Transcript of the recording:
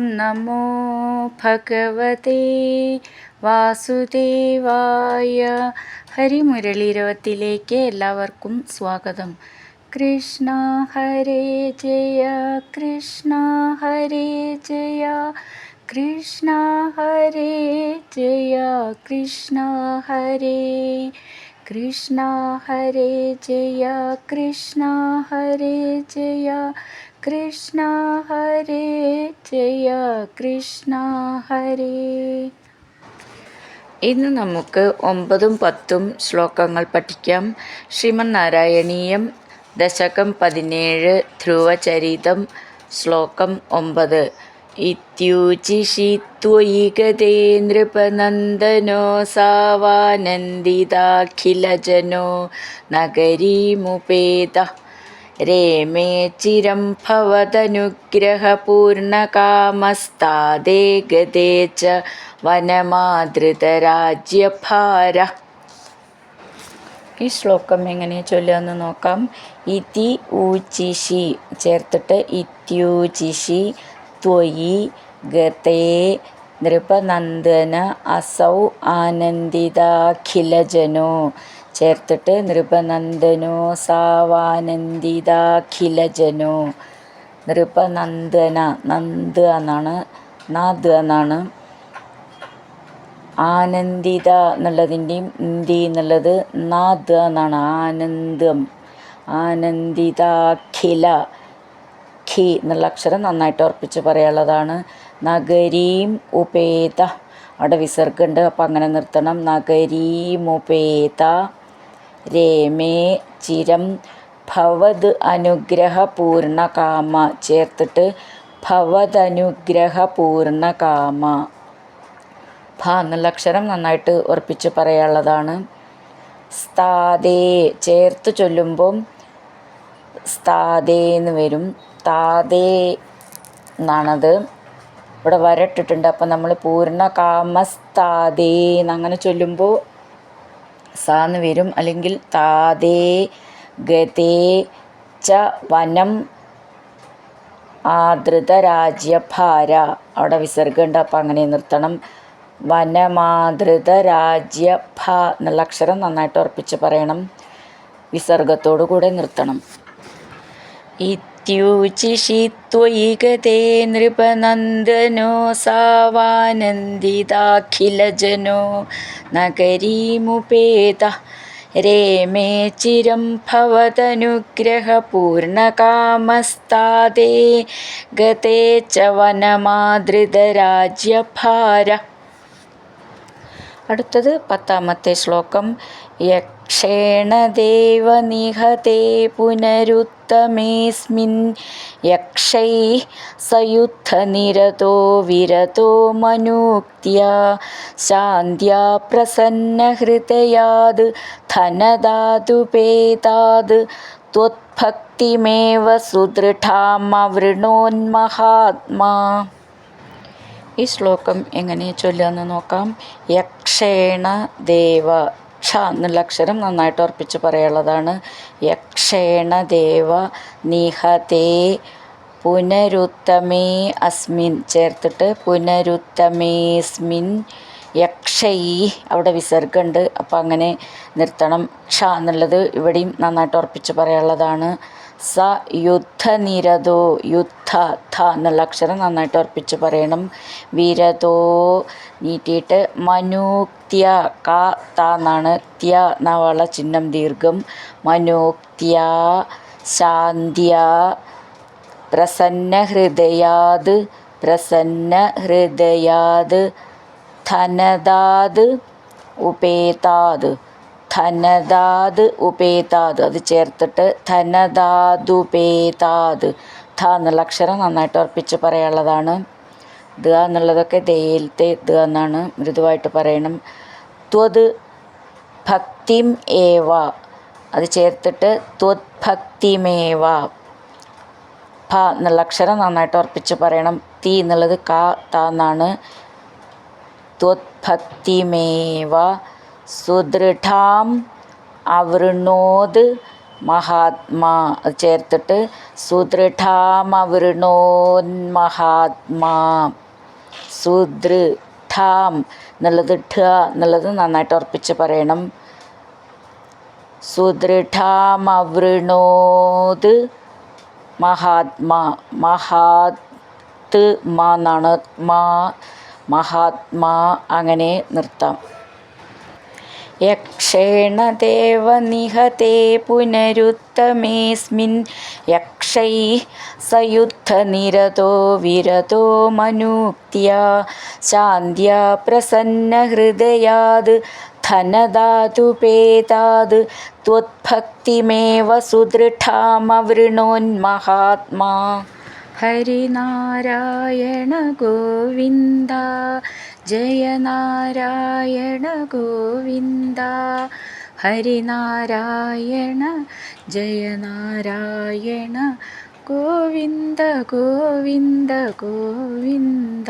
ഓം നമോ ഭഗവതേ വാസുദേവായ. ഹരിമുരളീരവത്തിലേക്ക് എല്ലാവർക്കും സ്വാഗതം. കൃഷ്ണ ഹരേ ജയ കൃഷ്ണ ഹരേ ജയ കൃഷ്ണ ഹരേ ജയ കൃഷ്ണ ഹരേ കൃഷ്ണ ഹരേ ജയ കൃഷ്ണ ഹരേ ജയ കൃഷ്ണ ഹരേ ജയ കൃഷ്ണ ഹരേ. ഇന്ന് നമുക്ക് 9ഉം 10ഉം ശ്ലോകങ്ങൾ പഠിക്കാം. ശ്രീമന്നാരായണീയം ദശകം 17 ധ്രുവചരിതം ശ്ലോകം 9. ഇത്യുചിഷി ത്വയി ഗതേ നൃപനന്ദനോ സാവാനന്ദിതാഖിലജനോ നഗരീമുപേത രേമേ ചിരം ഭവദനുഗ്രഹപൂർണകാമസ്താദേ ഗതേ ച വനമാദൃതരാജ്യഭാര. ഈ ശ്ലോകം എങ്ങനെ ചൊല്ലുമെന്ന് നോക്കാം. ഇതി ഊചിഷി ചേർത്തിട്ട് ഇത്യൂചിഷി ത്വയി ഗതേ നൃപനന്ദന അസൗ ആനന്ദിതാഖിലജനോ ചേർത്തിട്ട് നൃപനന്ദനോ സാവാനന്ദിതാഖിലജനോ. നൃപനന്ദന നന്ദ് എന്നാണ്, നാദ് എന്നാണ്. ആനന്ദിത എന്നുള്ളതിൻ്റെയും ഇന്ദി എന്നുള്ളത് നാദ് എന്നാണ്, ആനന്ദം. ആനന്ദിതാഖില ഖി എന്നുള്ള അക്ഷരം നന്നായിട്ട് ഉറപ്പിച്ച് പറയാനുള്ളതാണ്. നഗരീം ഉപേത അവിടെ വിസർഗമുണ്ട്, അപ്പം അങ്ങനെ നിർത്തണം. നഗരീമുപേത രേമേ ചിരം ഭവത് അനുഗ്രഹപൂർണകാമ ചേർത്തിട്ട് ഭവദനുഗ്രഹപൂർണകാമ. ഭ എന്നുള്ള അക്ഷരം നന്നായിട്ട് ഉറപ്പിച്ച് പറയാനുള്ളതാണ്. സ്താദേ ചേർത്ത് ചൊല്ലുമ്പം സ്താദേ എന്ന് വരും. താദേ എന്നാണത്. ഇവിടെ വരട്ടിട്ടുണ്ട്, അപ്പം നമ്മൾ പൂർണ്ണകാമസ്താദേ എന്നങ്ങനെ ചൊല്ലുമ്പോൾ സാന്ന് വരും. അല്ലെങ്കിൽ താദേ ഗതേ ച വനം ആദൃതരാജ്യഭാര അവിടെ വിസർഗമുണ്ട്, അപ്പം അങ്ങനെ നിർത്തണം. വനമാദൃതരാജ്യ ഭ എന്നുള്ള അക്ഷരം നന്നായിട്ട് ഉറപ്പിച്ച് പറയണം, വിസർഗത്തോടു കൂടെ നിർത്തണം. ഇത്യൂചിഷി ത്വയി ഗതേ നൃപനന്ദനോ സാവാനന്ദിതാഖിലജനോ നഗരീമുപേത രേമേ ചിരം ഭവദനുഗ്രഹപൂർണകാമസ്താദേ ഗതേ ച വനമാദൃതരാജ്യഭാര. അടുത്തത് 10ാമത്തെ ശ്ലോകം. യക്ഷേണ ദേവ നിഹതേ പുനരുത്തമേസ്മിൻ യക്ഷൈഃ സയുദ്ധനിരതോ വിരതോ മനൂക്ത്യാ ശാന്ത്യാ പ്രസന്നഹൃദയാത് ധനദാതുപേതാത് ത്വത്ഭക്തിമേവ സുദൃഢാമവൃണോന്മഹാത്മാ. ഈ ശ്ലോകം എങ്ങനെ ചൊല്ലുമെന്ന് നോക്കാം. യക്ഷേണ ദേവ ക്ഷ എന്നുള്ള അക്ഷരം നന്നായിട്ട് ഉറപ്പിച്ച് പറയാനുള്ളതാണ്. യക്ഷേണ ദേവ നിഹതേ പുനരുത്തമേ അസ്മിൻ ചേർത്തിട്ട് പുനരുത്തമേസ്മിൻ യക്ഷൈ അവിടെ വിസർഗമുണ്ട്, അപ്പം അങ്ങനെ നിർത്തണം. ക്ഷ എന്നുള്ളത് ഇവിടെയും നന്നായിട്ട് ഉറപ്പിച്ച് പറയാനുള്ളതാണ്. സ യുദ്ധനിരതോ യുദ്ധ ധ എന്നുള്ള അക്ഷരം നന്നായിട്ട് ഉറപ്പിച്ച് പറയണം. വിരതോ നീട്ടിയിട്ട് മനൂക്ത്യ ക ത എന്നാണ്, ത്യ നവള ചിഹ്നം ദീർഘം. മനൂക്ത്യ ശാന്ത്യ പ്രസന്നഹൃദയാത് പ്രസന്നഹൃദയാത് ധനദാത് ഉപേതാത് ധനദാത് ഉപേതാത് അത് ചേർത്തിട്ട് ധനദാതുപേതാത് ധ എന്നുള്ള അക്ഷരം നന്നായിട്ട് ഉറപ്പിച്ച് പറയാനുള്ളതാണ്. ദ എന്നുള്ളതൊക്കെ ദയിലത്തെ ദ എന്നാണ്, മൃദുവായിട്ട് പറയണം. ത്വത് ഭക്തിം ഏവ അത് ചേർത്തിട്ട് ത്വത്ഭക്തിമേവ. ഭ എന്നുള്ള അക്ഷരം നന്നായിട്ട് ഉറപ്പിച്ച് പറയണം. തി എന്നുള്ളത് ക ത എന്നാണ്. ത്വത്ഭക്തിമേവ സുദൃഢാം അവൃണോത് മഹാത്മാ അത് ചേർത്തിട്ട് സുദൃഢാമവൃണോന്മഹാത്മാ. സുദൃഢാം എന്നുള്ളത് ഠ എന്നുള്ളത് നന്നായിട്ട് ഉറപ്പിച്ച് പറയണം. സുദൃഢാമവൃണോത് മഹാത്മാ. മഹാത് മാ എന്നാണ്, മഹാത്മാ അങ്ങനെ നിർത്താം. യക്ഷേണ ദേവ നിഹതേ പുനരുത്തമേസ്മിൻ യക്ഷൈഃ സയുദ്ധനിരതോ വിരതോ മനുക്ത്യാ ശാന്ത്യാ പ്രസന്നഹൃദയാത് ധനധാതുപേതാത് ത്വത്ഭക്തിമേവ സുദൃഢാമവൃണോന്മഹാത്മാ. ഹരിനാരായണ ഗോവിന്ദ ജയ നാരായണ ഗോവിന്ദ. ഹരിനാരായണ ജയ നാരായണ ഗോവിന്ദ ഗോവിന്ദ ഗോവിന്ദ.